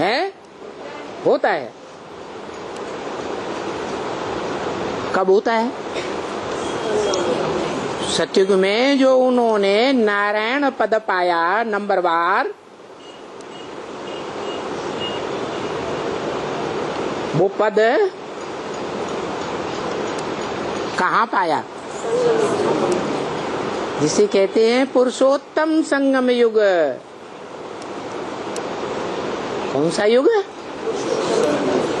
है? होता है। कब होता है? सतयुग में जो उन्होंने नारायण पद पाया नंबरवार, वो पद कहाँ पाया? जिसे कहते हैं पुरुषोत्तम संगम युग। कौन सा युग?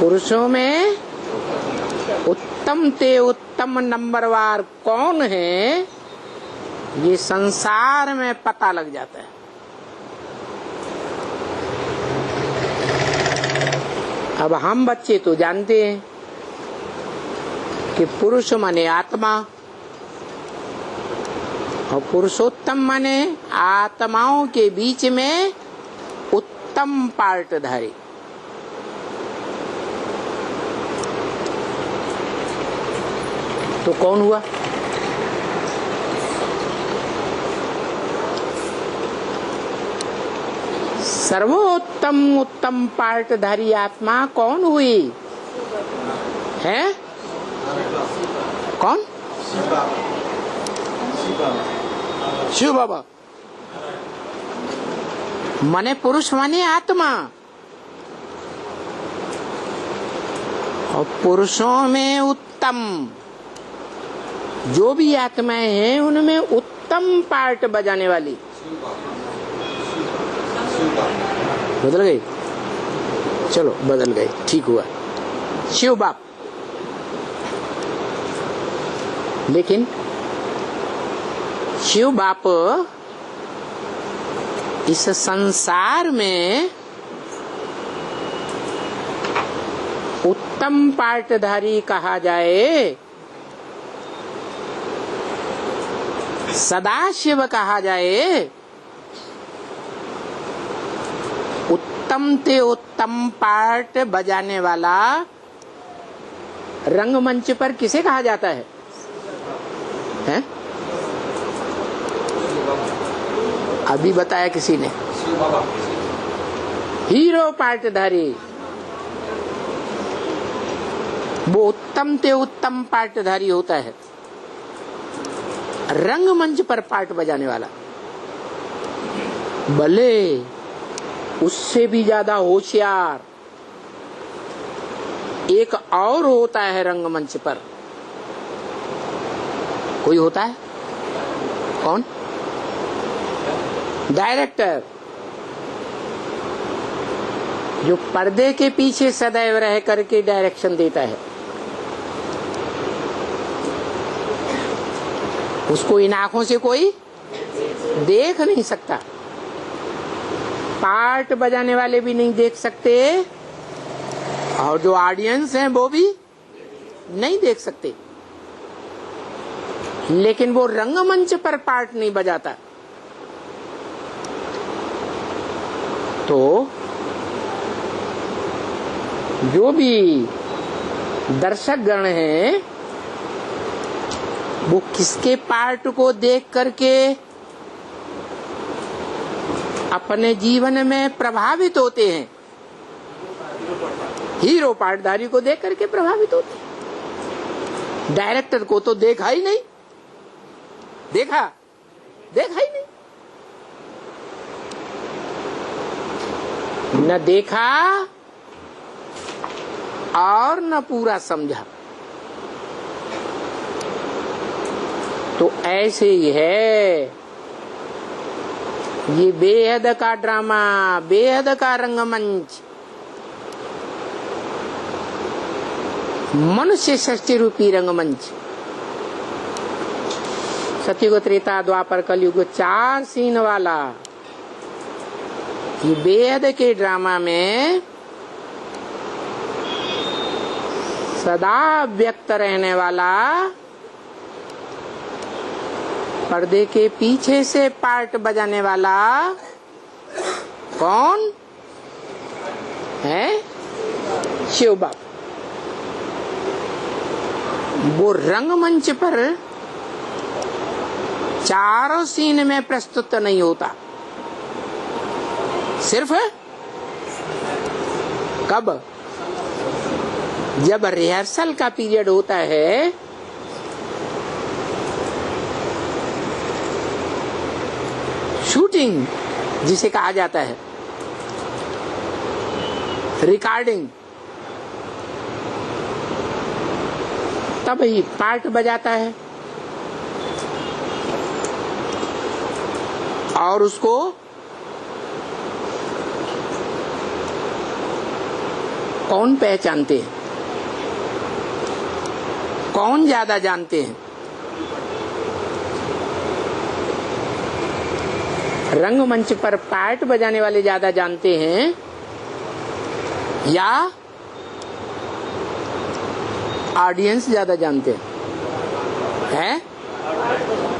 पुरुषों में उत्तम ते उत्तम नंबरवार कौन है, ये संसार में पता लग जाता है। अब हम बच्चे तो जानते हैं कि पुरुष माने आत्मा और पुरुषोत्तम माने आत्माओं के बीच में उत्तम पार्टधारी। तो कौन हुआ? सर्वोत्तम उत्तम पार्टधारी आत्मा कौन हुई है? कौन? शिव बाबा। माने पुरुष माने आत्मा, और पुरुषों में उत्तम जो भी आत्माएं हैं उनमें उत्तम पार्ट बजाने वाली। बदल गई? चलो बदल गई, ठीक हुआ। शिव बाप। लेकिन शिव बाप इस संसार में उत्तम पार्टधारी कहा जाए, सदाशिव कहा जाए, उत्तम ते उत्तम पार्ट बजाने वाला रंगमंच पर किसे कहा जाता है? हैं? अभी बताया किसी ने, हीरो पार्टधारी। वो उत्तम ते उत्तम पार्टधारी होता है, रंगमंच पर पार्ट बजाने वाला। भले उससे भी ज्यादा होशियार एक और होता है रंगमंच पर। कोई होता है? कौन? डायरेक्टर, जो पर्दे के पीछे सदैव रह करके डायरेक्शन देता है। उसको इन आंखों से कोई देख नहीं सकता, पार्ट बजाने वाले भी नहीं देख सकते, और जो ऑडियंस हैं वो भी नहीं देख सकते। लेकिन वो रंगमंच पर पार्ट नहीं बजाता। तो जो भी दर्शक गण हैं वो किसके पार्ट को देख करके अपने जीवन में प्रभावित होते हैं? हीरो पार्टधारी को देख करके प्रभावित होते हैं। डायरेक्टर को तो देखा ही नहीं, देखा ही नहीं, न देखा और न पूरा समझा। तो ऐसे ही है ये बेहद का ड्रामा, बेहद का रंगमंच, मनुष्य सृष्टि रूपी रंगमंच। सतयुग, त्रेता, द्वापर, कलयुग, 4 सीन वाला ये बेहद के ड्रामा में सदा व्यक्त रहने वाला, पर्दे के पीछे से पार्ट बजाने वाला कौन है? शिव बाप। वो रंगमंच पर 4 सीन में प्रस्तुत नहीं होता, सिर्फ कब? जब रिहर्सल का पीरियड होता है शूटिंग जिसे कहा जाता है, रिकॉर्डिंग, तब ही पार्ट बजाता है और उसको कौन पहचानते हैं, कौन ज्यादा जानते हैं? रंगमंच पर पार्ट बजाने वाले ज्यादा जानते हैं या ऑडियंस ज्यादा जानते हैं?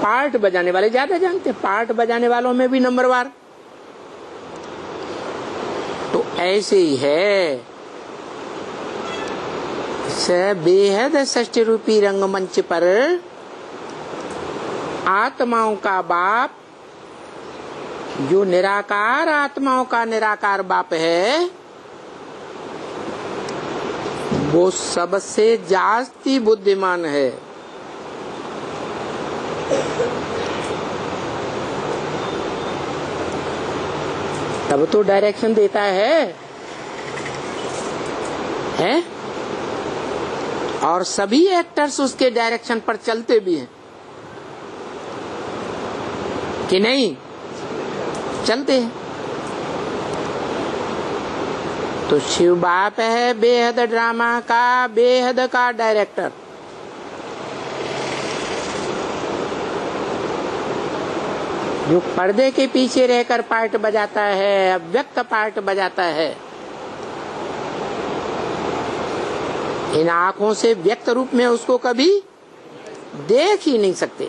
पार्ट बजाने वाले ज्यादा जानते हैं। पार्ट बजाने वालों में भी नंबरवार। तो ऐसे ही है, बेहद षष्ठी रूपी रंगमंच पर आत्माओं का बाप, जो निराकार आत्माओं का निराकार बाप है, वो सबसे जास्ती बुद्धिमान है। तब तो डायरेक्शन देता है और सभी एक्टर्स उसके डायरेक्शन पर चलते भी हैं कि नहीं? चलते हैं। तो शिव बाप है बेहद ड्रामा का, बेहद का डायरेक्टर। जो पर्दे के पीछे रहकर पार्ट बजाता है, अव्यक्त पार्ट बजाता है, इन आंखों से व्यक्त रूप में उसको कभी देख ही नहीं सकते।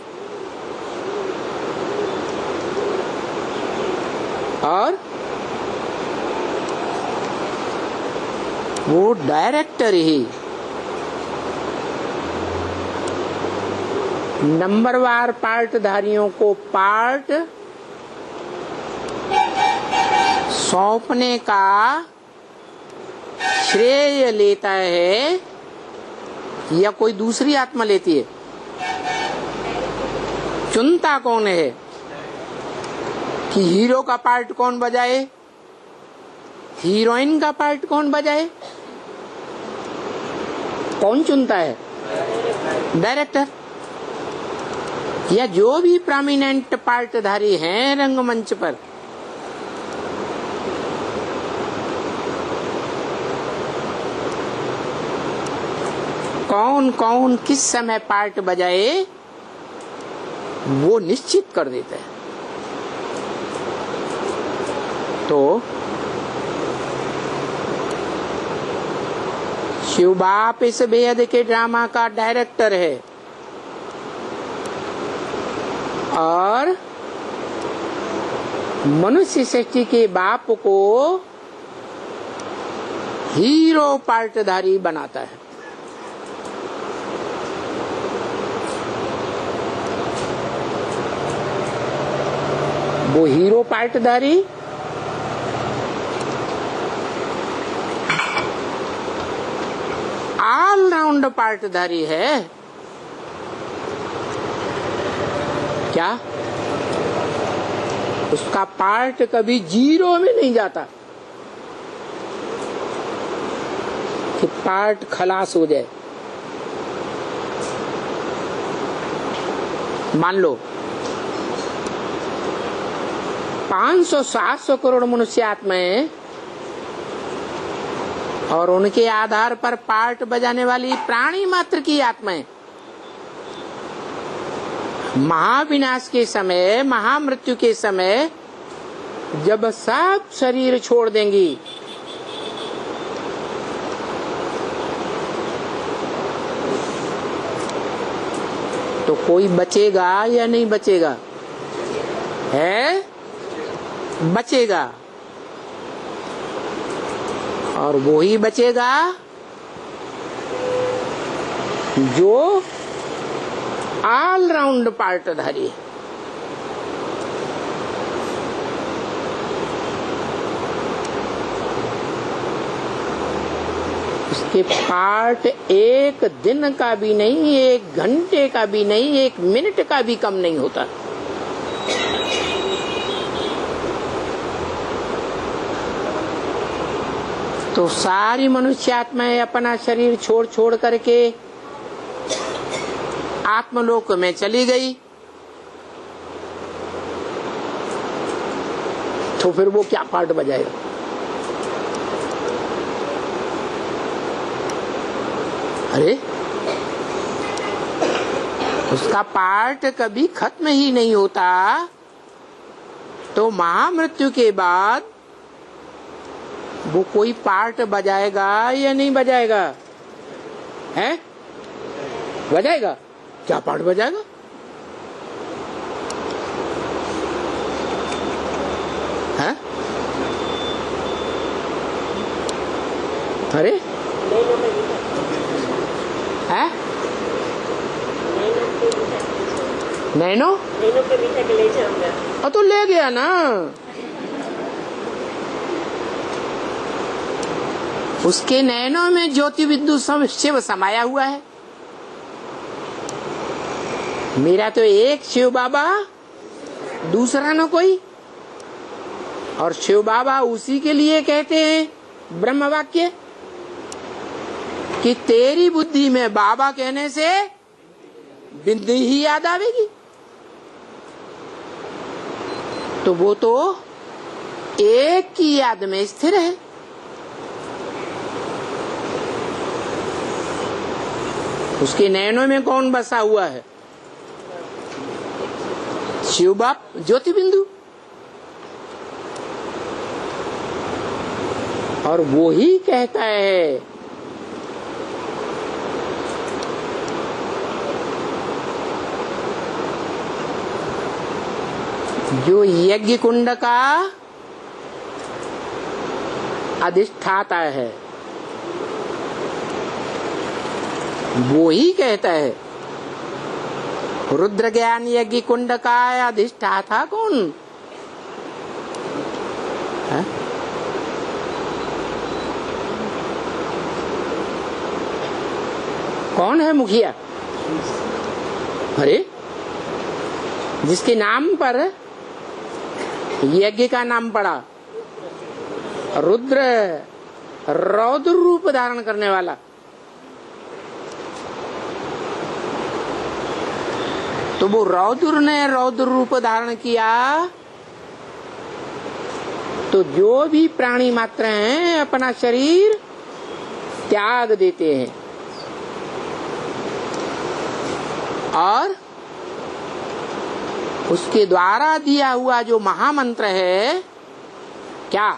और वो डायरेक्टर ही नंबरवार पार्टधारियों को पार्ट सौंपने का श्रेय लेता है या कोई दूसरी आत्मा लेती है? चुनता कौन है कि हीरो का पार्ट कौन बजाए, हीरोइन का पार्ट कौन बजाए? कौन चुनता है? डायरेक्टर। या जो भी प्रोमिनेंट पार्टधारी हैं रंगमंच पर, कौन कौन किस समय पार्ट बजाए वो निश्चित कर देता है। तो शिव बाप इस बेहद के ड्रामा का डायरेक्टर है और मनुष्य सृष्टि के बाप को हीरो पार्टधारी बनाता है। वो हीरो पार्टधारी ऑलराउंड पार्टधारी है क्या? उसका पार्ट कभी जीरो में नहीं जाता कि पार्ट खलास हो जाए। मान लो 500-700 करोड़ मनुष्य आत्माएं और उनके आधार पर पार्ट बजाने वाली प्राणी मात्र की आत्माएं महाविनाश के समय, महामृत्यु के समय जब सब शरीर छोड़ देंगी, तो कोई बचेगा या नहीं बचेगा? है, बचेगा। और वो ही बचेगा जो ऑलराउंड पार्टधारी है। उसके पार्ट एक दिन का भी नहीं, एक घंटे का भी नहीं, एक मिनट का भी कम नहीं होता। तो सारी मनुष्यात्माएं अपना शरीर छोड़ छोड़ करके आत्मलोक में चली गई, तो फिर वो क्या पार्ट बजाएगा? अरे उसका पार्ट कभी खत्म ही नहीं होता, तो महामृत्यु के बाद वो कोई पार्ट बजाएगा या नहीं बजाएगा? है? बजाएगा? क्या पार्ट बजाएगा? है? अरे है? नैनो पे बिठा के ले जाऊंगा। तो ले गया ना। उसके नैनों में ज्योति बिंदु शिव समाया हुआ है। मेरा तो एक शिव बाबा, दूसरा न कोई। और शिव बाबा उसी के लिए कहते हैं ब्रह्म वाक्य कि तेरी बुद्धि में बाबा कहने से बिंदी ही याद आवेगी। तो वो तो एक की याद में स्थिर है। उसके नयनों में कौन बसा हुआ है? शिव बाप ज्योति बिंदु। और वो ही कहता है जो यज्ञ कुंड का अधिष्ठाता है, वो ही कहता है रुद्र ज्ञान यज्ञ कुंड का अधिष्ठाता कौन है? कौन है मुखिया? अरे जिसके नाम पर यज्ञ का नाम पड़ा, रुद्र, रौद्र रूप धारण करने वाला। तो वो रौद्र ने रौद्र रूप धारण किया, तो जो भी प्राणी मात्र हैं अपना शरीर त्याग देते हैं और उसके द्वारा दिया हुआ जो महामंत्र है, क्या?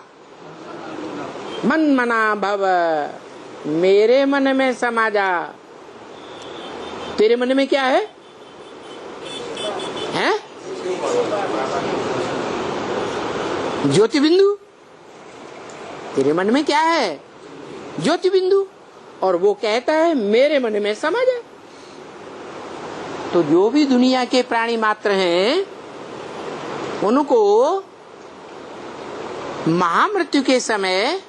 मन मना भव, मेरे मन में समा जा। तेरे मन में क्या है? हैं? ज्योति बिंदु। तेरे मन में क्या है? ज्योति बिंदु। और वो कहता है मेरे मन में समा जा। तो जो भी दुनिया के प्राणी मात्र हैं उनको महामृत्यु के समय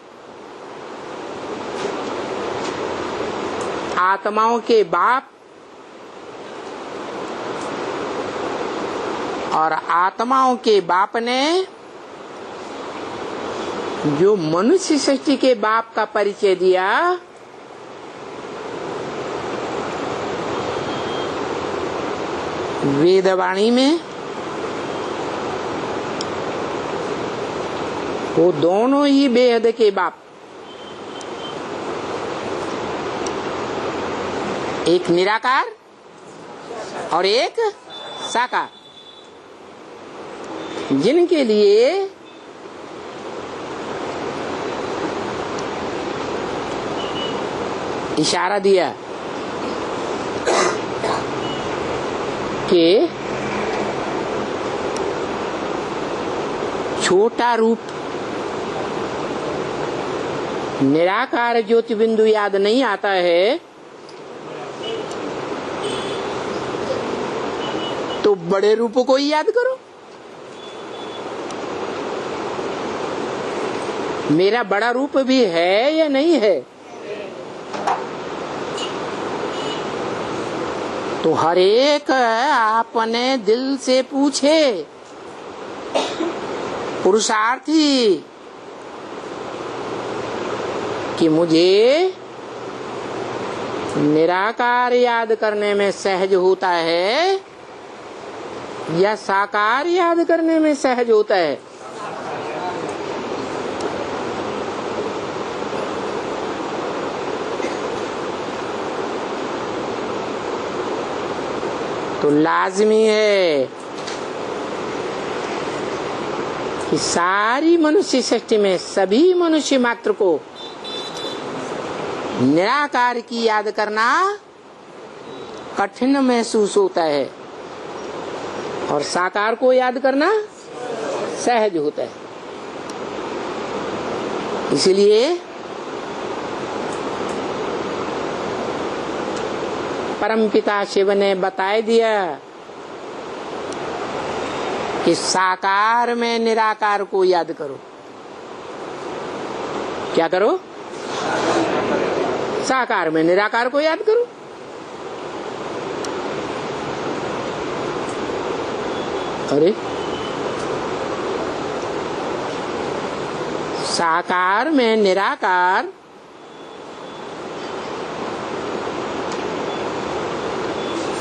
आत्माओं के बाप और आत्माओं के बाप ने जो मनुष्य सृष्टि के बाप का परिचय दिया, वेदवाणी में वो दोनों ही बेहद के बाप, एक निराकार और एक साकार, जिनके लिए इशारा दिया कि छोटा रूप निराकार ज्योति बिंदु याद नहीं आता है, तो बड़े रूप को ही याद करो। मेरा बड़ा रूप भी है या नहीं है? तो हर एक अपने दिल से पूछे, पुरुषार्थी, कि मुझे निराकार याद करने में सहज होता है या साकार याद करने में सहज होता है। तो लाजमी है कि सारी मनुष्य सृष्टि में सभी मनुष्य मात्र को निराकार की याद करना कठिन महसूस होता है और साकार को याद करना सहज होता है। इसलिए परमपिता शिव ने बता दिया कि साकार में निराकार को याद करो। क्या करो? साकार में निराकार को याद करो। अरे साकार में निराकार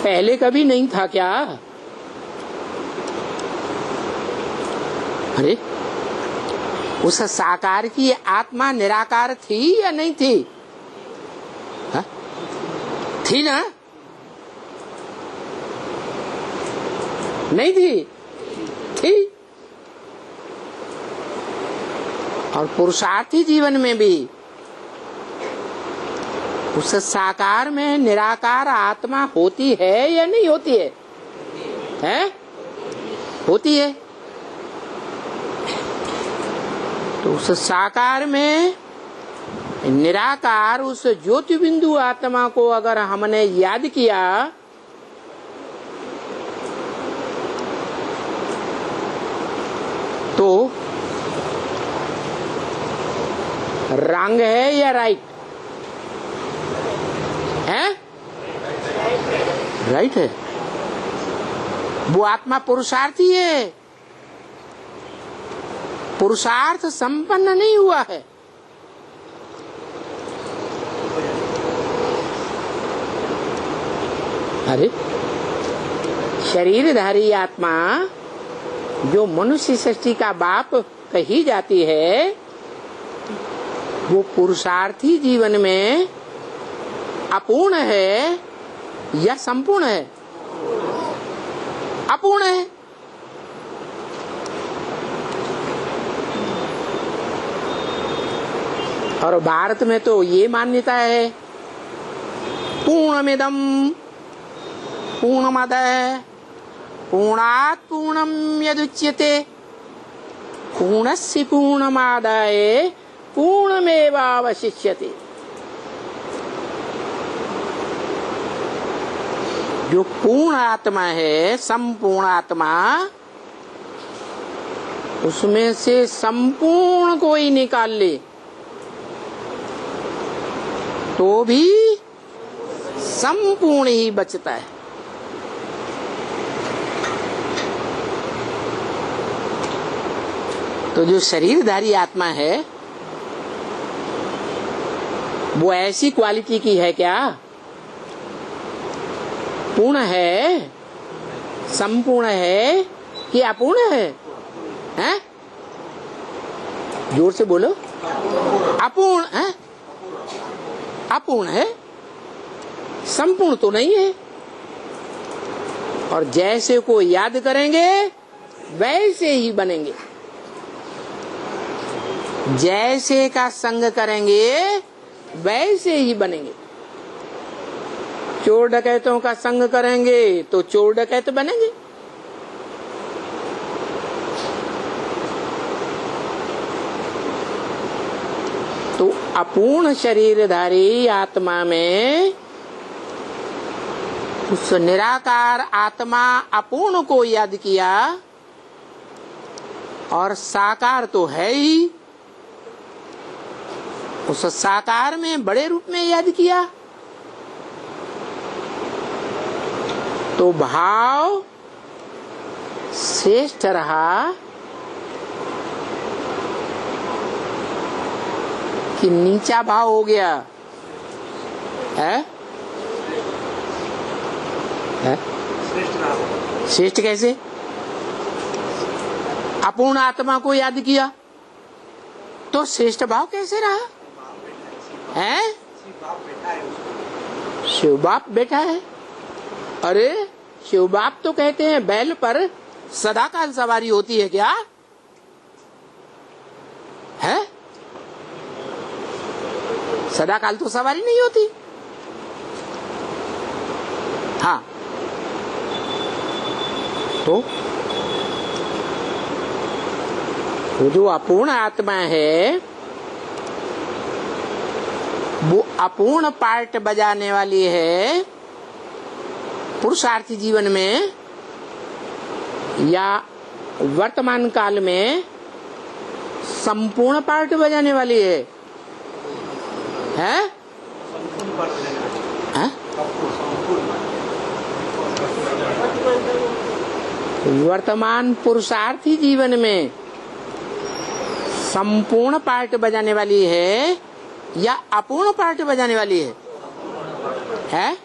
पहले कभी नहीं था क्या? अरे उस साकार की आत्मा निराकार थी या नहीं थी? हा? थी ना? नहीं थी? थी। और पुरुषार्थी जीवन में भी उस साकार में निराकार आत्मा होती है या नहीं होती है? हैं? होती है। तो उस साकार में निराकार उस ज्योति बिंदु आत्मा को अगर हमने याद किया तो रंग है या राइट है? राइट है। वो आत्मा पुरुषार्थी है, पुरुषार्थ संपन्न नहीं हुआ है। अरे शरीरधारी आत्मा जो मनुष्य सृष्टि का बाप कही जाती है, वो पुरुषार्थी जीवन में अपूर्ण है या संपूर्ण है? अपूर्ण है। और भारत में तो ये मान्यता है, पूर्णमिदं पूर्णमदः पूर्णात् पूर्णं यदुच्यते पूर्णस्य पूर्णमादाय पूर्णमेवावशिष्यते। जो पूर्ण आत्मा है, संपूर्ण आत्मा, उसमें से संपूर्ण कोई निकाल ले तो भी संपूर्ण ही बचता है। तो जो शरीरधारी आत्मा है वो ऐसी क्वालिटी की है क्या? पूर्ण है, संपूर्ण है कि अपूर्ण है? हैं? जोर से बोलो। अपूर्ण है? अपूर्ण है, संपूर्ण तो नहीं है। और जैसे को याद करेंगे वैसे ही बनेंगे। जैसे का संग करेंगे वैसे ही बनेंगे। चोर डकैतों का संग करेंगे तो चोर डकैत बनेंगे। तो अपूर्ण शरीरधारी आत्मा में उस निराकार आत्मा अपूर्ण को याद किया और साकार तो है ही, उस साकार में बड़े रूप में याद किया। तो भाव श्रेष्ठ रहा कि नीचा भाव हो गया है? श्रेष्ठ कैसे? अपूर्ण आत्मा को याद किया तो श्रेष्ठ भाव कैसे रहा है? शिव बाप बैठा है। अरे शिव बाप तो कहते हैं बैल पर सदा काल सवारी होती है क्या है? सदा काल तो सवारी नहीं होती। हाँ, तो वो जो अपूर्ण आत्मा है वो अपूर्ण पार्ट बजाने वाली है पुरुषार्थी जीवन में या वर्तमान काल में संपूर्ण पार्ट बजाने वाली है? वर्तमान पुरुषार्थी जीवन में संपूर्ण पार्ट बजाने वाली है या अपूर्ण पार्ट बजाने वाली है?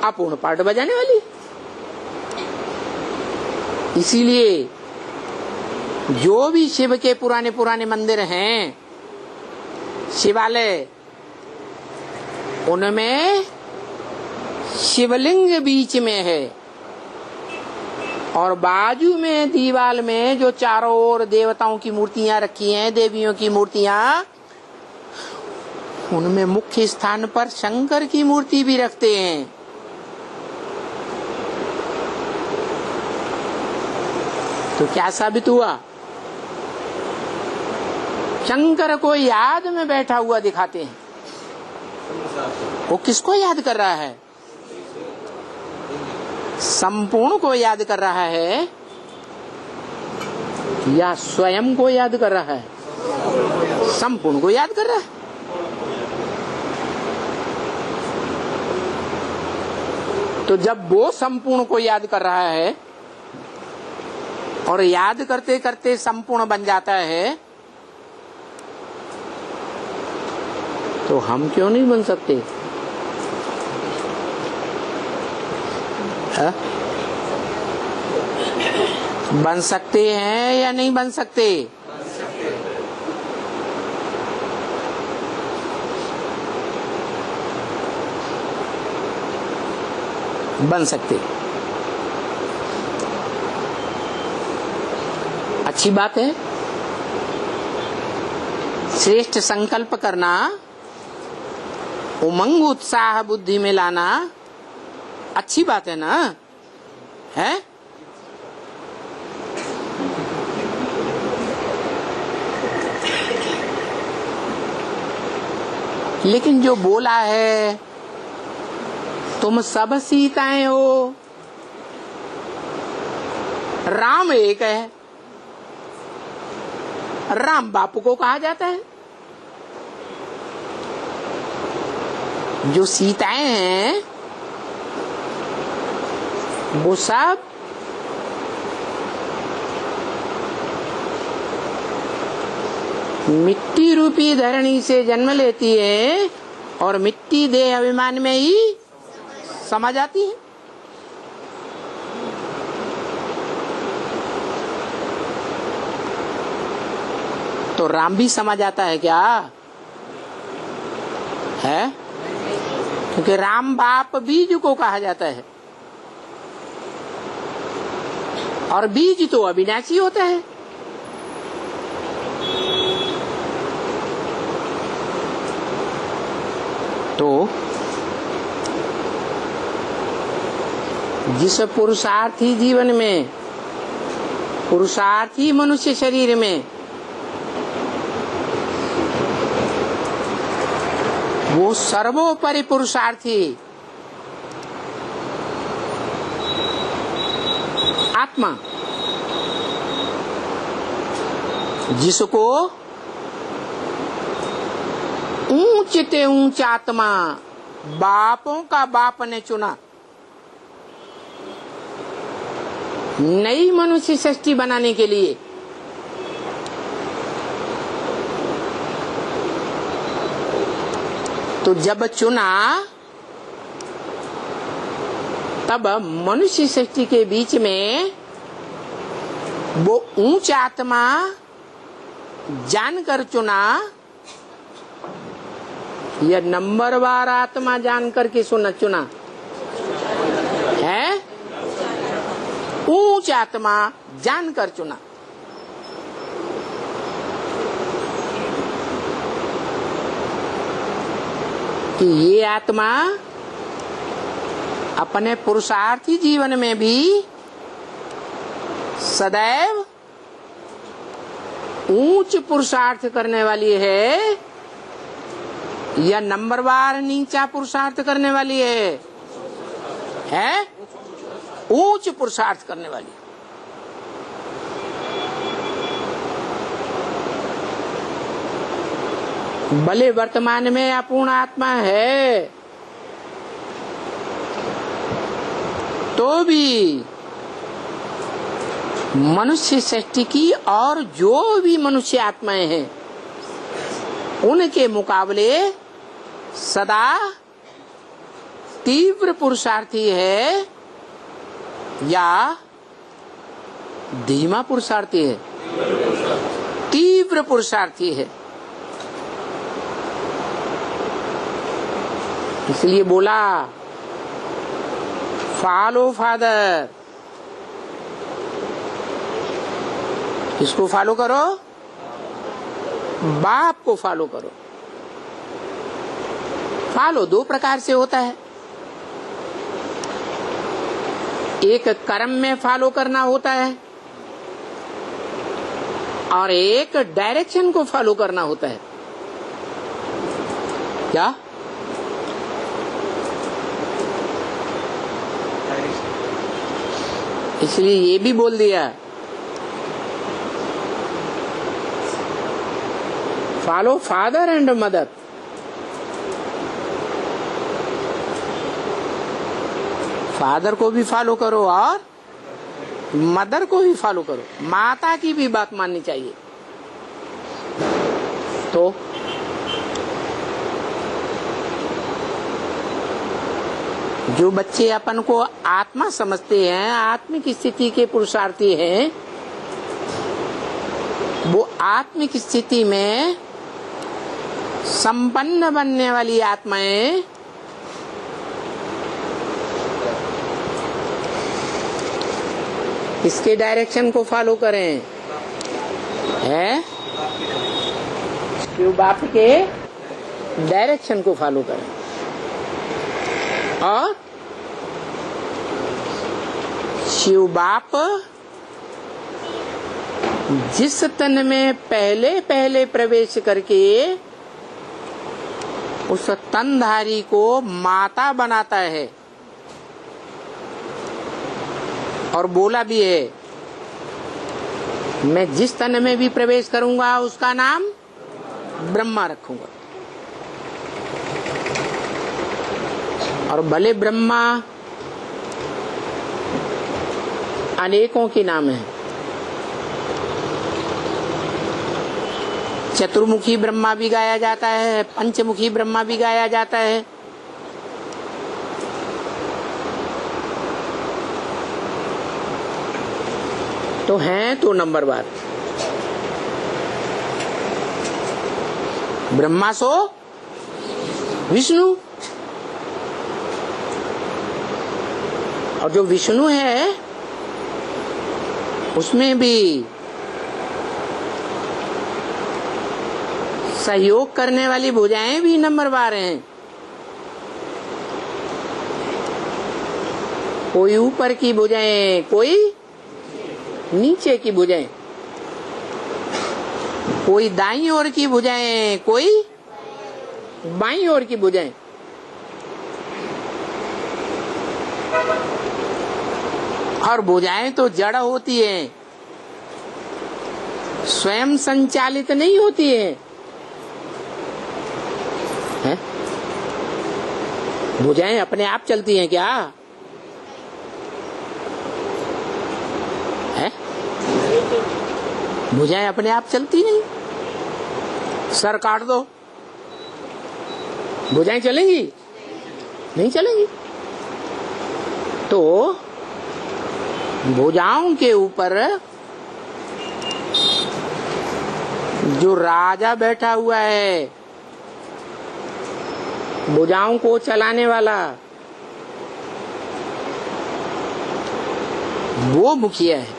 अपूर्ण पार्ट बजाने वाली। इसीलिए जो भी शिव के पुराने पुराने मंदिर हैं, शिवालय, उनमें शिवलिंग बीच में है और बाजू में दीवार में जो चारों ओर देवताओं की मूर्तियां रखी हैं, देवियों की मूर्तियां, उनमें मुख्य स्थान पर शंकर की मूर्ति भी रखते हैं। तो क्या साबित हुआ? शंकर को याद में बैठा हुआ दिखाते हैं। वो किसको याद कर रहा है? संपूर्ण को याद कर रहा है या स्वयं को याद कर रहा है? संपूर्ण को याद कर रहा है। तो जब वो संपूर्ण को याद कर रहा है और याद करते करते संपूर्ण बन जाता है, तो हम क्यों नहीं बन सकते? है? बन सकते हैं या नहीं बन सकते? बन सकते। अच्छी बात है। श्रेष्ठ संकल्प करना, उमंग उत्साह बुद्धि में लाना अच्छी बात है ना? है? लेकिन जो बोला है तुम सब सीताएं हो, राम एक है, राम बापू को कहा जाता है। जो सीताएं हैं वो सब मिट्टी रूपी धरणी से जन्म लेती है और मिट्टी देह अभिमान में ही समा जाती है। तो राम भी समा जाता है क्या? है? क्योंकि राम बाप बीज को कहा जाता है और बीज तो अविनाशी होता है। तो जिस पुरुषार्थी जीवन में, पुरुषार्थी मनुष्य शरीर में वो सर्वोपरि पुरुषार्थी आत्मा, जिसको ऊंच ते ऊंच आत्मा बापों का बाप ने चुना, नई मनुष्य सृष्टि बनाने के लिए तो जब चुना तब मनुष्य सृष्टि के बीच में वो ऊंच आत्मा जानकर चुना या नंबरवार आत्मा जानकर के चुना है? ऊंच आत्मा जानकर चुना। कि ये आत्मा अपने पुरुषार्थी जीवन में भी सदैव ऊंच पुरुषार्थ करने वाली है या नंबरवार नीचा पुरुषार्थ करने वाली है? ऊंच पुरुषार्थ करने वाली। भले वर्तमान में अपूर्ण आत्मा है तो भी मनुष्य सृष्टि की और जो भी मनुष्य आत्माएं हैं उनके मुकाबले सदा तीव्र पुरुषार्थी है या धीमा पुरुषार्थी है? तीव्र पुरुषार्थी है। इसलिए बोला फॉलो फादर। किसको फॉलो करो? बाप को फॉलो करो। फॉलो दो प्रकार से होता है। एक कर्म में फॉलो करना होता है और एक डायरेक्शन को फॉलो करना होता है। क्या? इसलिए ये भी बोल दिया follow father and mother. Father को भी फॉलो करो और मदर को भी फॉलो करो। माता की भी बात माननी चाहिए। तो जो बच्चे अपन को आत्मा समझते हैं, आत्मिक स्थिति के पुरुषार्थी हैं, वो आत्मिक स्थिति में संपन्न बनने वाली आत्माएं किसके डायरेक्शन को फॉलो करें? है शिव बाप के डायरेक्शन को फॉलो करें। और शिव बाप जिस तन में पहले पहले प्रवेश करके उस तनधारी को माता बनाता है और बोला भी है मैं जिस तन में भी प्रवेश करूंगा उसका नाम ब्रह्मा रखूंगा। और भले ब्रह्मा अनेकों के नाम है। चतुर्मुखी ब्रह्मा भी गाया जाता है, पंचमुखी ब्रह्मा भी गाया जाता है। तो हैं तो नंबर बात ब्रह्मा सो विष्णु। और जो विष्णु है उसमें भी सहयोग करने वाली भुजाएं भी नंबरवार हैं। कोई ऊपर की भुजाएं, कोई नीचे की भुजाएं, कोई दाईं ओर की भुजाएं, कोई बाईं ओर की भुजाएं। और भुजाएं तो जड़ होती हैं, स्वयं संचालित नहीं होती हैं। भुजाएं अपने आप चलती हैं क्या? भुजाएं अपने आप चलती नहीं। सर काट दो, भुजाएं चलेंगी? नहीं चलेंगी। तो भुजाओं के ऊपर जो राजा बैठा हुआ है, भुजाओं को चलाने वाला, वो मुखिया है,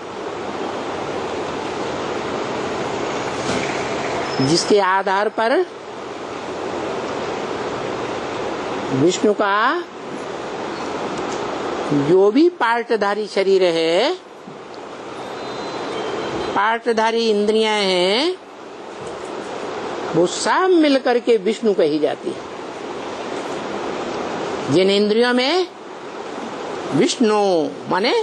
जिसके आधार पर विष्णु का जो भी पार्टधारी शरीर है, पार्टधारी इंद्रियां हैं, वो सब मिलकर के विष्णु कही जाती है। जिन इंद्रियों में विष्णु माने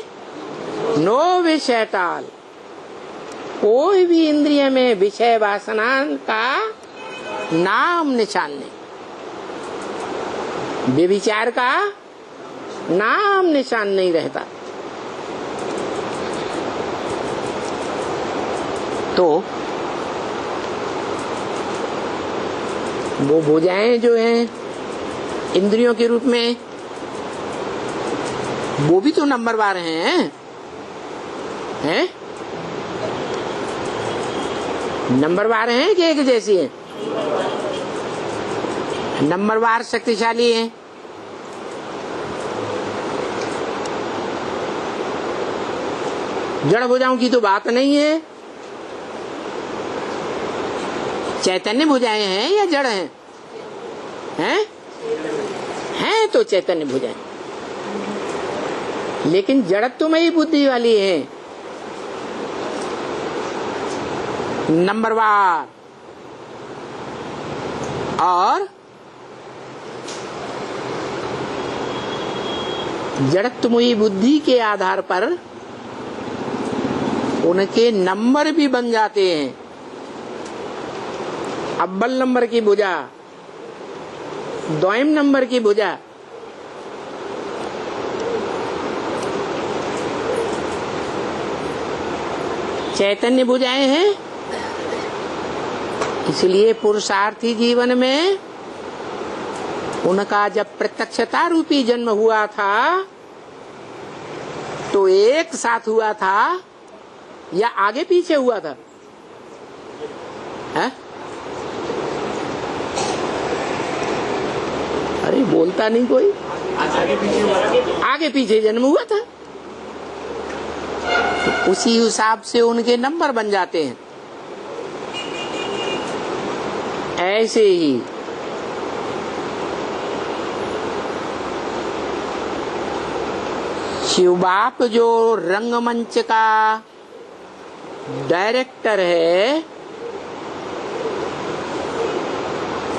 नो विषय टाल, कोई भी इंद्रिय में विषय वासना का नाम निशान नहीं, व्यभिचार का नाम निशान नहीं रहता। तो वो भुजाएं जो हैं इंद्रियों के रूप में, वो भी तो नंबरवार हैं, हैं? नंबरवार हैं कि एक जैसी हैं? नंबरवार शक्तिशाली हैं। जड़ भुजाओं की तो बात नहीं है। चैतन्य भुजाएं हैं या जड़ हैं? हैं तो चैतन्य भुजाएं, लेकिन जड़त्वमयी बुद्धि वाली है, नंबरवार। और जड़त्वमयी बुद्धि के आधार पर उनके नंबर भी बन जाते हैं। अव्वल नंबर की भुजा, द्वयम नंबर की भुजा, चैतन्य भुजाएं हैं। इसलिए पुरुषार्थी जीवन में उनका जब प्रत्यक्षता रूपी जन्म हुआ था तो एक साथ हुआ था या आगे पीछे हुआ था? है? अरे बोलता नहीं कोई। आगे पीछे जन्म हुआ था, तो उसी हिसाब से उनके नंबर बन जाते हैं। ऐसे ही शिव बाप जो रंगमंच का डायरेक्टर है,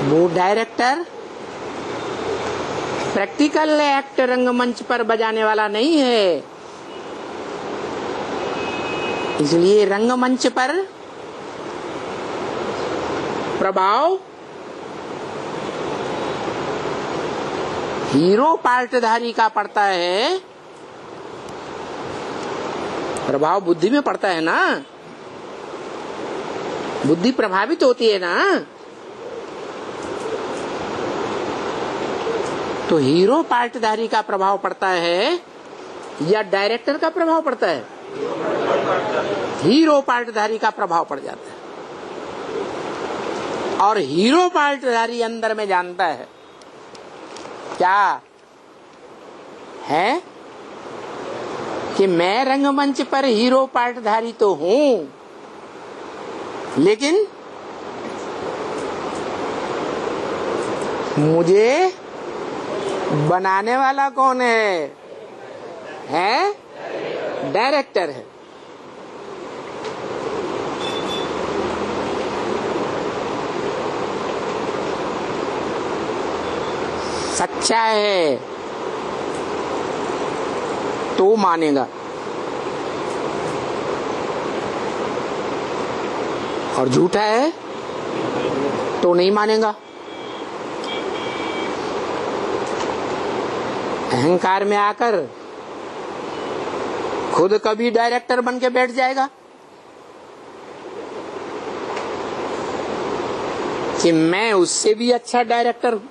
वो डायरेक्टर प्रैक्टिकल एक्ट रंगमंच पर बजाने वाला नहीं है। इसलिए रंगमंच पर प्रभाव हीरो पार्टधारी का पड़ता है, प्रभाव बुद्धि में पड़ता है ना, बुद्धि प्रभावित होती है ना। तो हीरो पार्टधारी का प्रभाव पड़ता है या डायरेक्टर का प्रभाव पड़ता है? हीरो पार्टधारी का प्रभाव पड़ जाता है। और हीरो पार्टधारी अंदर में जानता है क्या है कि मैं रंगमंच पर हीरो पार्टधारी तो हूं, लेकिन मुझे बनाने वाला कौन है? डायरेक्टर है। सच्चा है तो मानेगा, और झूठा है तो नहीं मानेगा। अहंकार में आकर खुद कभी डायरेक्टर बन के बैठ जाएगा कि मैं उससे भी अच्छा डायरेक्टर हूं।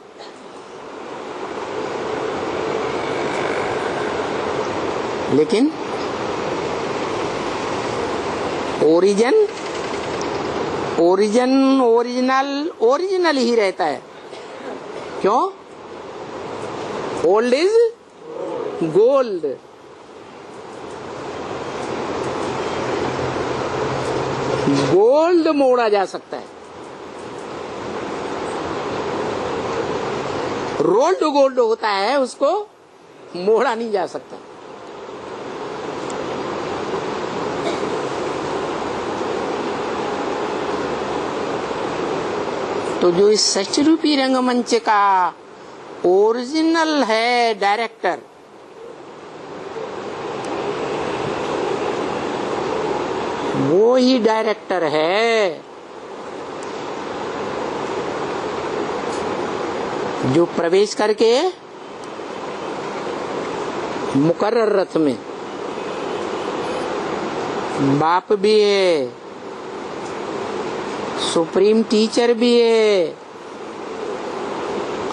लेकिन ओरिजिनल ही रहता है। क्यों? Old is gold. गोल्ड मोड़ा जा सकता है, रोल्ड गोल्ड होता है, उसको मोड़ा नहीं जा सकता। तो जो इस सच रूपी रंगमंच का ओरिजिनल है डायरेक्टर, वो ही डायरेक्टर है जो प्रवेश करके मुकर्रर रथ में बाप भी है, सुप्रीम टीचर भी है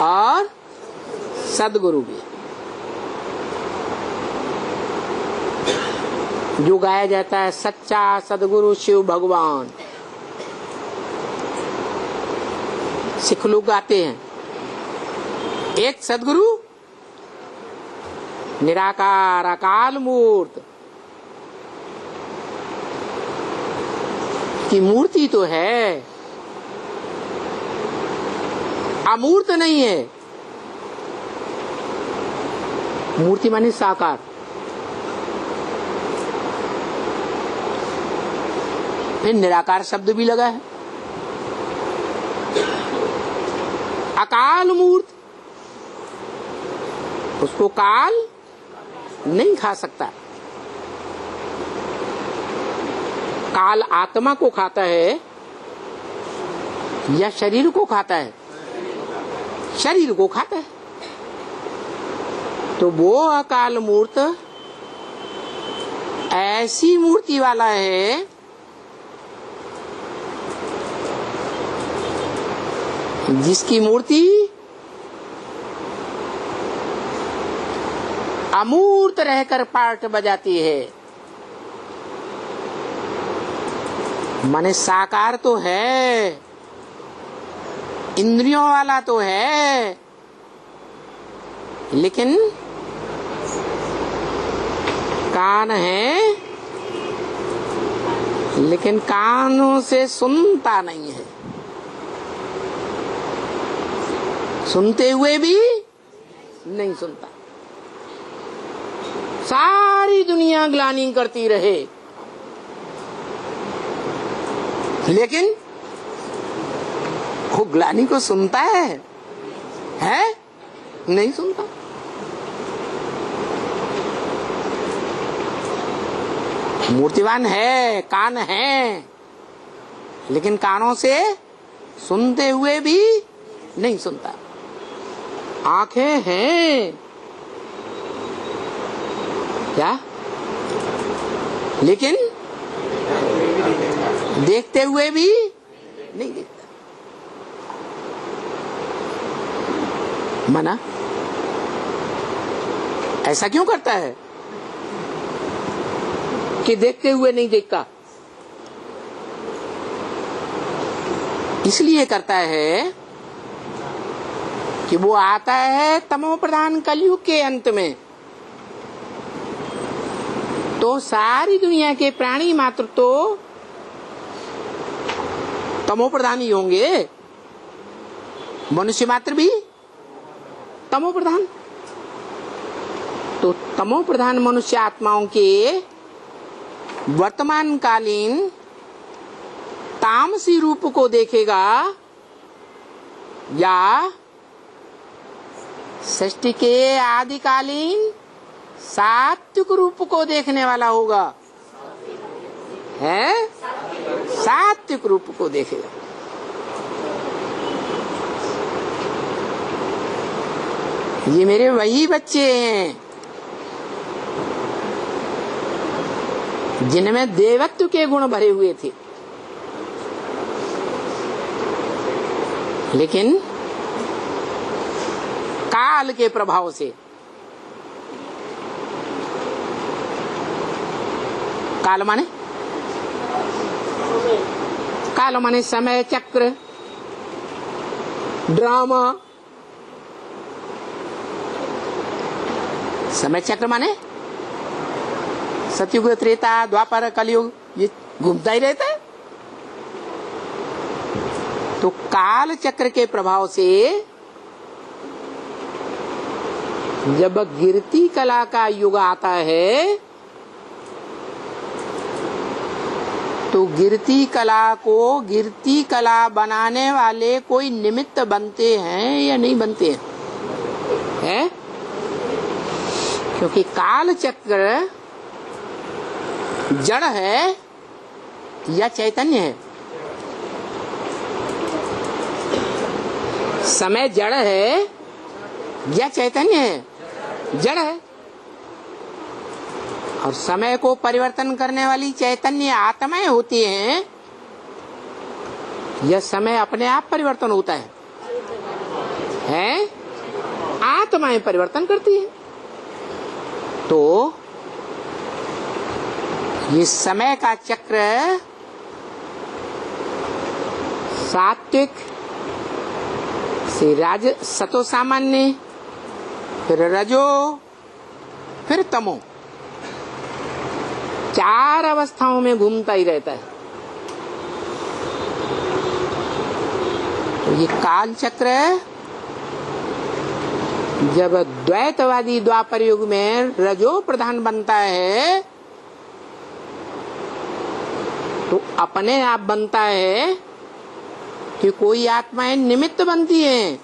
और सदगुरु भी है। जो गाया जाता है सच्चा सदगुरु शिव भगवान, सिख लोग गाते हैं। एक सदगुरु निराकार अकाल मूर्त की मूर्ति तो है, अमूर्त नहीं है। मूर्ति माने साकार। फिर निराकार शब्द भी लगा है। अकाल मूर्त, उसको काल नहीं खा सकता। काल आत्मा को खाता है या शरीर को खाता है? शरीर को खाता है। तो वो अकाल मूर्त ऐसी मूर्ति वाला है जिसकी मूर्ति अमूर्त रहकर पार्ट बजाती है। माने साकार तो है, इंद्रियों वाला तो है, लेकिन कान है, लेकिन कानों से सुनता नहीं है। सुनते हुए भी नहीं सुनता। सारी दुनिया ग्लानि करती रहे, लेकिन वो ग्लानि को सुनता है? नहीं सुनता। मूर्तिवान है, कान है, लेकिन कानों से सुनते हुए भी नहीं सुनता। आंखें हैं क्या? लेकिन देखते हुए भी नहीं देखता। मना ऐसा क्यों करता है कि देखते हुए नहीं देखता? इसलिए करता है कि वो आता है तमो प्रधान कलयुग के अंत में, तो सारी दुनिया के प्राणी मात्र तो तमो प्रधान ही होंगे, मनुष्य मात्र भी तमो प्रधान। तो तमो प्रधान मनुष्य आत्माओं के वर्तमान कालीन तामसी रूप को देखेगा या सृष्टि के आदिकालीन सात्विक रूप को देखने वाला होगा? है सात्विक रूप को देखेगा। ये मेरे वही बच्चे हैं जिनमें देवत्व के गुण भरे हुए थे। लेकिन काल के प्रभाव से, काल माने समय चक्र, ड्रामा। समय चक्र माने सतयुग, त्रेता, द्वापर, कलयुग, ये घूमता ही रहता है। तो काल चक्र के प्रभाव से जब गिरती कला का युग आता है तो गिरती कला बनाने वाले कोई निमित्त बनते हैं या नहीं बनते हैं? क्योंकि काल चक्र जड़ है या चैतन्य है? समय जड़ है या चैतन्य है? जड़ है। और समय को परिवर्तन करने वाली चैतन्य आत्माएं होती हैं। यह समय अपने आप परिवर्तन होता है? आत्माएं परिवर्तन करती है। तो ये समय का चक्र सात्विक से राज सतो सामान्य, फिर रजो, फिर तमो, 4 अवस्थाओं में घूमता ही रहता है। तो ये काल चक्र जब द्वैतवादी द्वापर युग में रजो प्रधान बनता है तो अपने आप बनता है कि कोई आत्माएं निमित्त बनती हैं।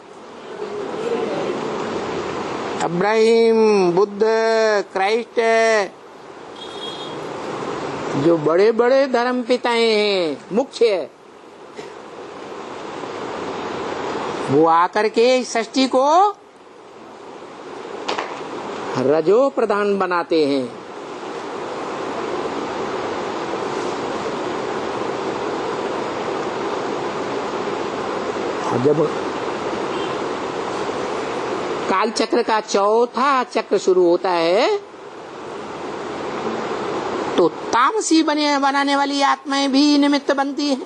अब्राहिम, बुद्ध, क्राइस्ट, जो बड़े बड़े धर्म पिताएं हैं, मुख्य, वो आकर के इस सृष्टि को रजो प्रधान बनाते हैं। जब काल चक्र का चौथा चक्र शुरू होता है तो तामसी बनाने वाली आत्माएं भी निमित्त बनती हैं।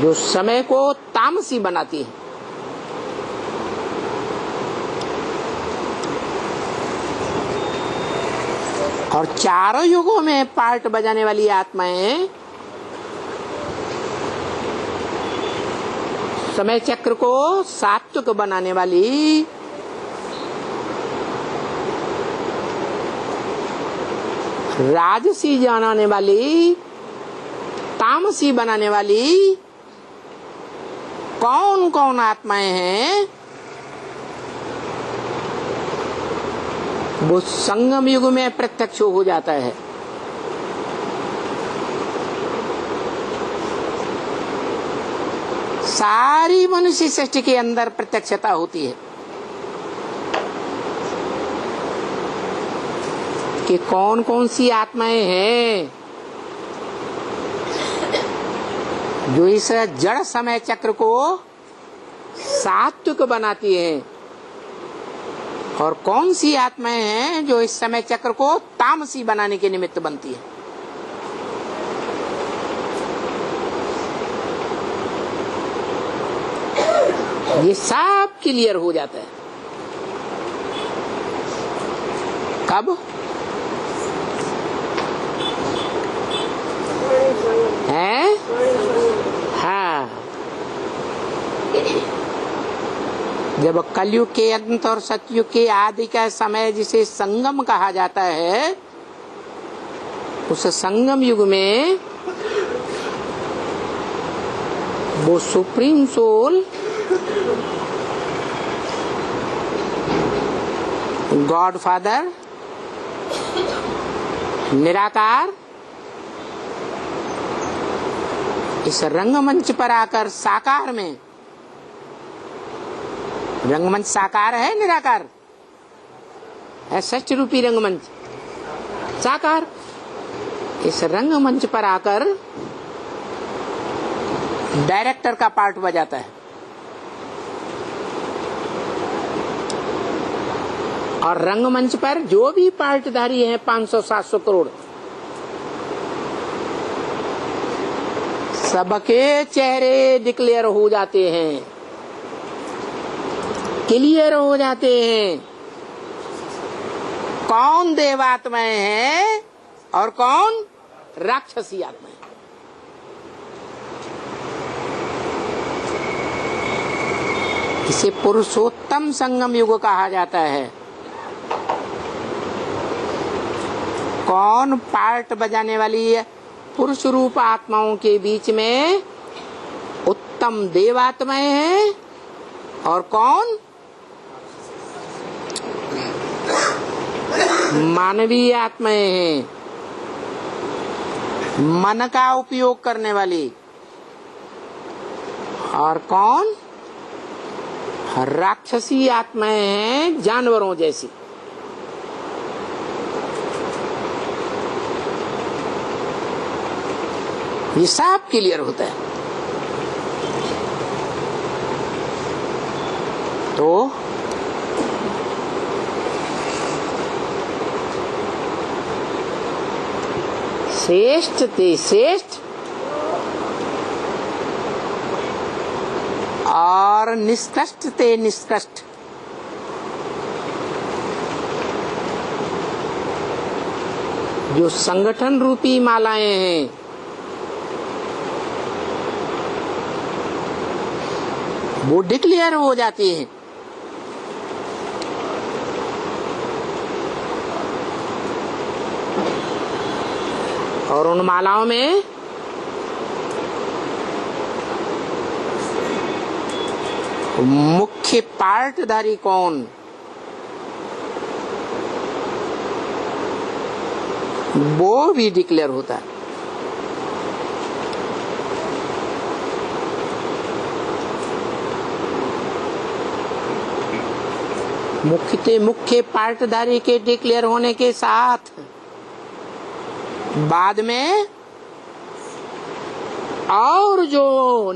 जो समय को तामसी बनाती है। और चारों युगों में पार्ट बजाने वाली आत्माएं समय चक्र को सात्विक बनाने वाली, राजसी बनाने वाली, तामसी बनाने वाली कौन कौन आत्माएं हैं, वो संगम युग में प्रत्यक्ष हो जाता है। सारी मनुष्य सृष्टि के अंदर प्रत्यक्षता होती है कि कौन कौन सी आत्माएं हैं जो इस जड़ समय चक्र को सात्विक बनाती हैं और कौन सी आत्माएं हैं जो इस समय चक्र को तामसी बनाने के निमित्त बनती है। ये सब क्लियर हो जाता है कब? है? हाँ, जब कलयुग के अंत और सतयुग के आदि का समय जिसे संगम कहा जाता है, उस संगम युग में वो सुप्रीम सोल गॉड फादर निराकार इस रंगमंच पर आकर साकार में, रंगमंच साकार है निराकार है, सच रूपी रंगमंच साकार, इस रंगमंच पर आकर डायरेक्टर का पार्ट बजाता है। और रंगमंच पर जो भी पार्टधारी हैं 500-700 करोड़, सबके चेहरे डिक्लेयर हो जाते हैं, क्लियर हो जाते हैं, कौन देवात्माएं हैं और कौन राक्षसी आत्माएं। इसे पुरुषोत्तम संगम युग कहा जाता है। कौन पार्ट बजाने वाली है? पुरुष रूप आत्माओं के बीच में उत्तम देवात्माएं हैं और कौन मानवीय आत्माएं हैं, मन का उपयोग करने वाली, और कौन राक्षसी आत्माएं हैं, जानवरों जैसी। ये सब क्लियर होता है। तो श्रेष्ठ ते श्रेष्ठ और निष्कृष्ट ते निष्कृष्ट। जो संगठन रूपी मालाएं हैं, वो डिक्लेयर हो जाती हैं। और उन मालाओं में मुख्य पार्टधारी कौन, वो भी डिक्लेयर होता है। मुख्य पार्टधारी के डिक्लेयर होने के साथ बाद में और जो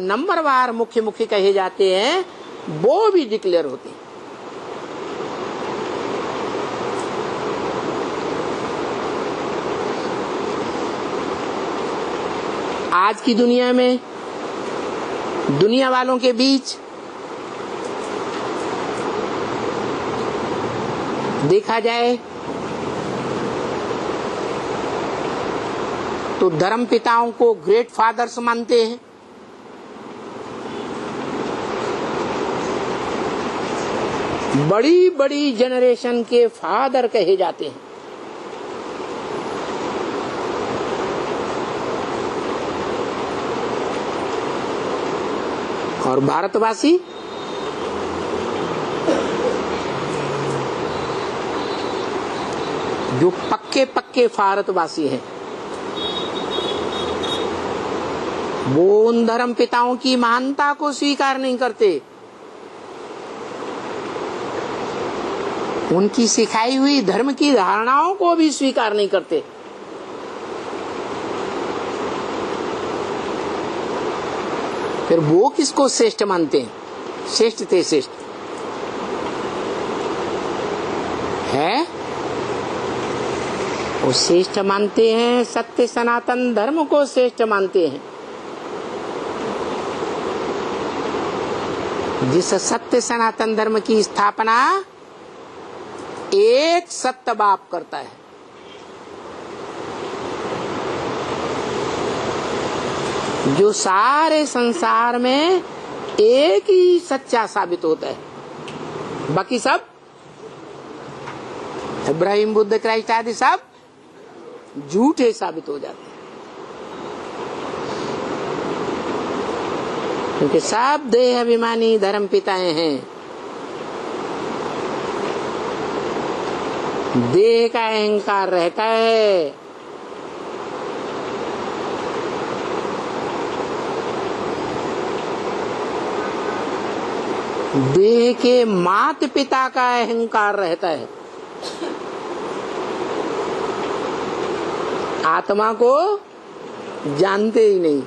नंबरवार मुख्य कहे जाते हैं वो भी डिक्लेयर होते हैं। आज की दुनिया में दुनिया वालों के बीच देखा जाए तो धर्म पिताओं को ग्रेट फादर्स मानते हैं। बड़ी बड़ी जनरेशन के फादर कहे जाते हैं। और भारतवासी जो पक्के भारतवासी हैं, वो उन धर्म पिताओं की महानता को स्वीकार नहीं करते, उनकी सिखाई हुई धर्म की धारणाओं को भी स्वीकार नहीं करते। फिर वो किसको श्रेष्ठ मानते हैं? श्रेष्ठ थे श्रेष्ठ है, वो श्रेष्ठ मानते हैं, सत्य सनातन धर्म को श्रेष्ठ मानते हैं। जिस सत्य सनातन धर्म की स्थापना एक सत्य बाप करता है, जो सारे संसार में एक ही सच्चा साबित होता है, बाकी सब इब्राहिम बुद्ध क्राइस्ट आदि सब झूठे साबित हो जाते हैं, क्योंकि सब देह अभिमानी धर्म पिताएं हैं। देह का अहंकार रहता है, देह के माता पिता का अहंकार रहता है। आत्मा को जानते ही नहीं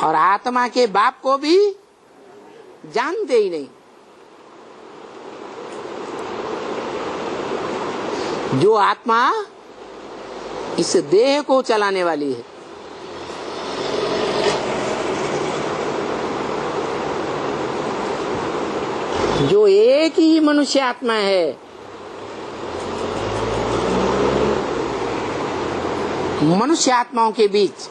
और आत्मा के बाप को भी जानते ही नहीं। जो आत्मा इस देह को चलाने वाली है, जो एक ही मनुष्य आत्मा है, मनुष्य आत्माओं के बीच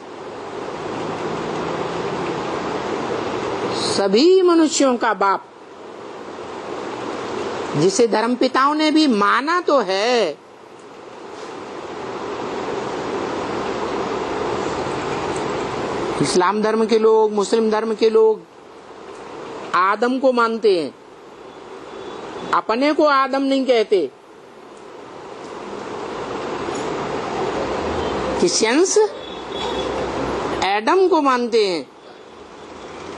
सभी मनुष्यों का बाप, जिसे धर्मपिताओं ने भी माना तो है, इस्लाम धर्म के लोग, मुस्लिम धर्म के लोग आदम को मानते हैं, अपने को आदम नहीं कहते। क्रिश्चियंस एडम को मानते हैं,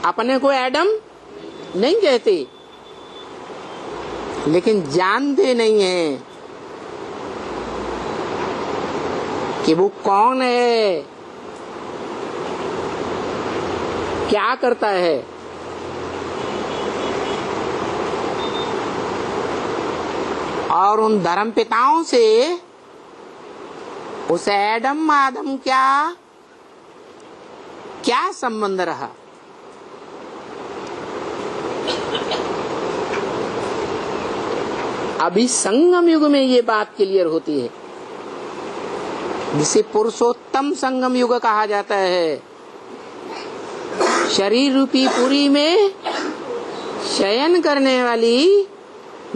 अपने को एडम नहीं कहते, लेकिन जानते नहीं हैं कि वो कौन है, क्या करता है। और उन धर्म पिताओं से उस एडम आदम क्या संबंध रहा। अभी संगम युग में ये बात क्लियर होती है, जिसे पुरुषोत्तम संगम युग कहा जाता है। शरीर रूपी पुरी में शयन करने वाली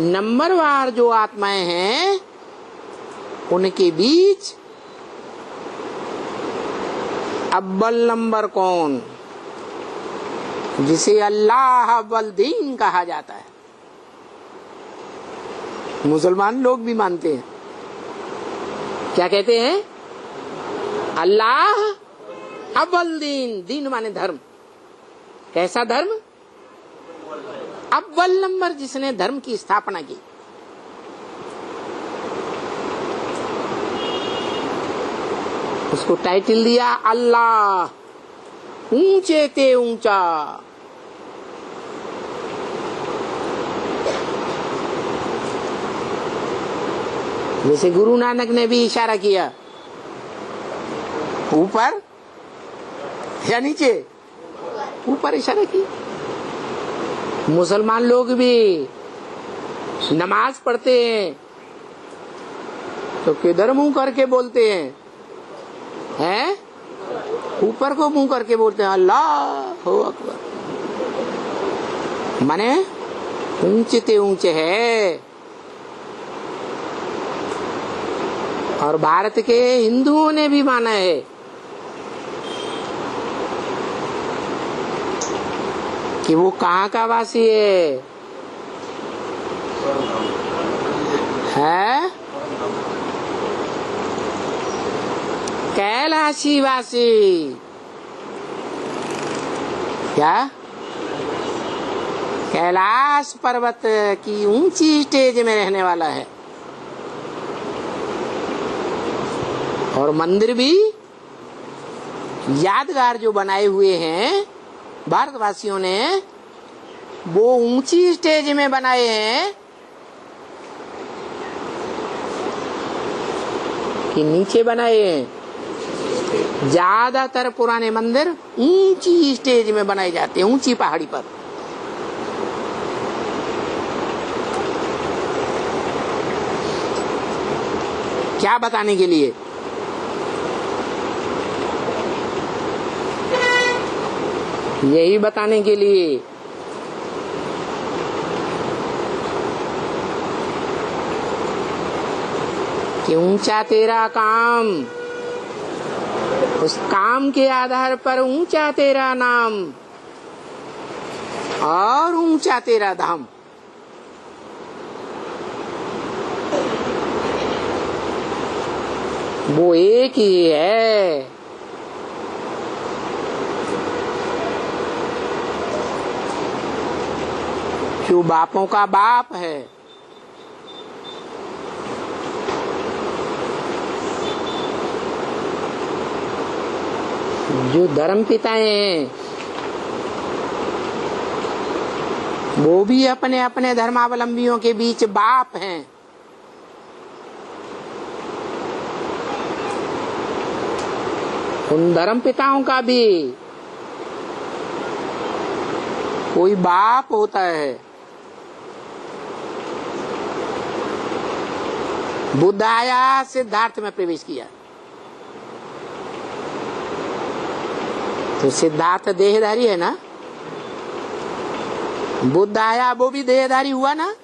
नंबरवार जो आत्माएं हैं, उनके बीच अव्वल नंबर कौन, जिसे अल्लाह अव्वल दीन कहा जाता है। मुसलमान लोग भी मानते हैं, क्या कहते हैं? अल्लाह अव्वल दीन, दीन माने धर्म। कैसा धर्म? अव्वल नंबर, जिसने धर्म की स्थापना की। उसको टाइटल दिया अल्लाह, ऊंचे ते ऊंचा। जैसे गुरु नानक ने भी इशारा किया, ऊपर या नीचे? ऊपर इशारा की। मुसलमान लोग भी नमाज पढ़ते हैं तो किधर मुंह करके बोलते हैं? ऊपर को मुंह करके बोलते हैं अल्लाह अकबर, माने ऊंचे ते ऊंचे है। और भारत के हिंदुओं ने भी माना है कि वो कहाँ का वासी है? कैलाशी वासी। क्या? कैलाश पर्वत की ऊंची स्टेज में रहने वाला है। और मंदिर भी यादगार जो बनाए हुए हैं भारतवासियों ने, वो ऊंची स्टेज में बनाए हैं कि नीचे बनाए हैं। ज्यादातर पुराने मंदिर ऊंची स्टेज में बनाए जाते हैं, ऊंची पहाड़ी पर। क्या बताने के लिए? यही बताने के लिए कि ऊंचा तेरा काम, उस काम के आधार पर ऊंचा तेरा नाम और ऊंचा तेरा धाम। वो एक ही है। जो बापों का बाप है, जो धर्म पिता हैं, वो भी अपने अपने धर्मावलंबियों के बीच बाप हैं। उन धर्म पिताओं का भी कोई बाप होता है। बुद्ध आया, सिद्धार्थ में प्रवेश किया, तो सिद्धार्थ देहधारी है ना। बुद्ध आया, वो भी देहधारी हुआ ना?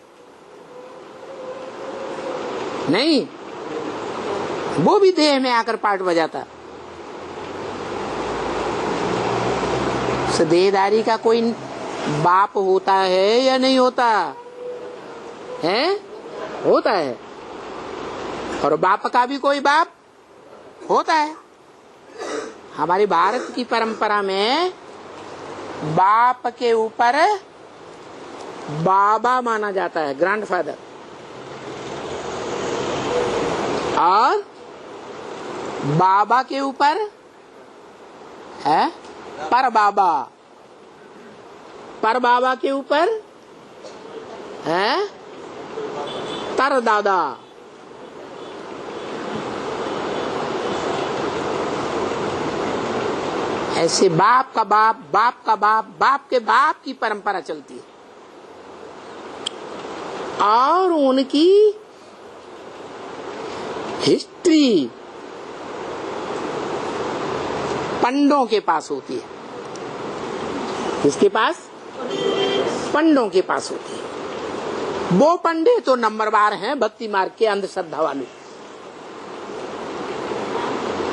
नहीं, वो भी देह में आकर पाठ बजाता। देहधारी का कोई बाप होता है या नहीं होता है? होता है। और बाप का भी कोई बाप होता है। हमारी भारत की परंपरा में बाप के ऊपर बाबा माना जाता है, ग्रैंडफादर, और बाबा के ऊपर है पर बाबा, पर बाबा के ऊपर है तर दादा। ऐसे बाप का बाप, बाप का बाप, बाप के बाप की परंपरा चलती है। और उनकी हिस्ट्री पंडों के पास होती है। किसके पास? पंडों के पास होती है। वो पंडे तो नंबरवार हैं भक्ति मार्ग के, अंधश्रद्धा वाले।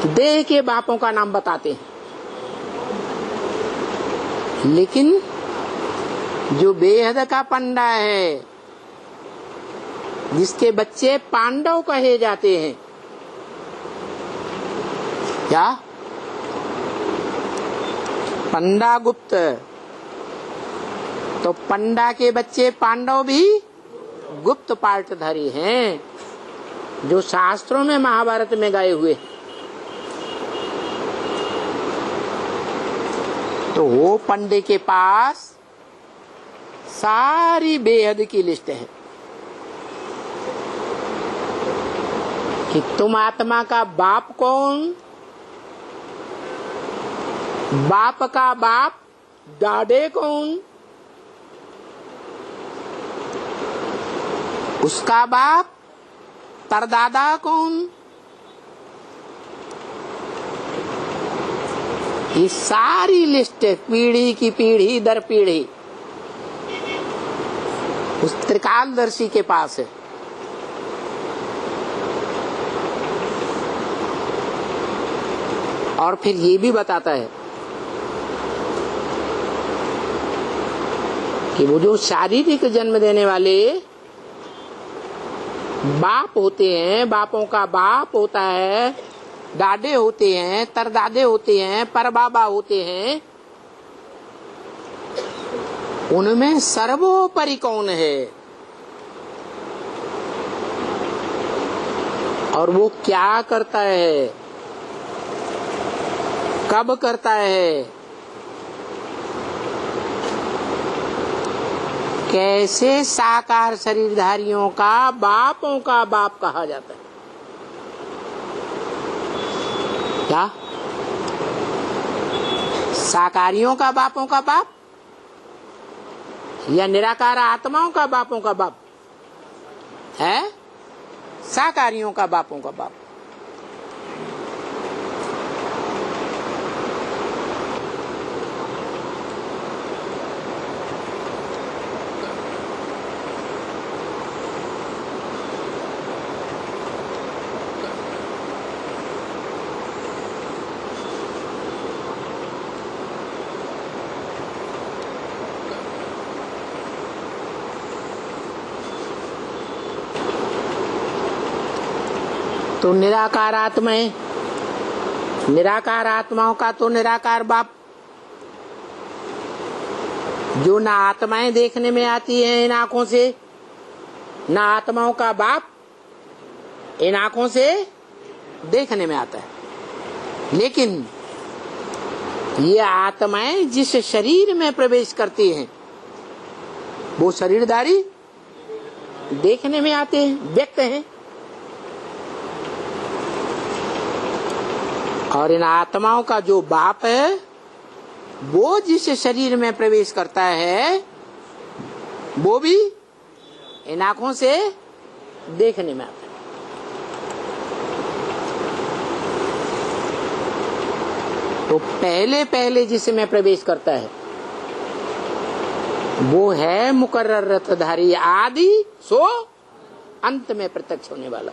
देह के बापों का नाम बताते हैं, लेकिन जो बेहद का पंडा है, जिसके बच्चे पांडव कहे जाते हैं, क्या पंडा गुप्त, तो पंडा के बच्चे पांडव भी गुप्त पाठधारी हैं, जो शास्त्रों में महाभारत में गए हुए। तो वो पंडे के पास सारी बेहद की लिस्ट है कि तुम आत्मा का बाप कौन, बाप का बाप दादे कौन, उसका बाप तरदादा कौन। ये सारी लिस्ट पीढ़ी की पीढ़ी दर पीढ़ी उस त्रिकालदर्शी के पास है। और फिर ये भी बताता है कि वो जो शारीरिक जन्म देने वाले बाप होते हैं, बापों का बाप होता है, दादे होते हैं, तरदादे होते हैं, परबाबा होते हैं, उनमें सर्वोपरि कौन है और वो क्या करता है, कब करता है, कैसे साकार शरीरधारियों का बापों का बाप कहा जाता है। क्या साकारियों का बापों का बाप या निराकार आत्माओं का बापों का बाप है? साकारियों का बापों का बाप। तो निराकार आत्माएं, निराकार आत्माओं का तो निराकार बाप, जो ना आत्माएं देखने में आती हैं इन आंखों से, ना आत्माओं का बाप इन आंखों से देखने में आता है। लेकिन ये आत्माएं जिस शरीर में प्रवेश करती हैं, वो शरीरधारी देखने में आते हैं, व्यक्त हैं। और इन आत्माओं का जो बाप है वो जिस शरीर में प्रवेश करता है वो भी इन आंखों से देखने में आता है। तो पहले पहले जिसमें प्रवेश करता है वो है मुकर्रर रथधारी आदि सो अंत में प्रत्यक्ष होने वाला।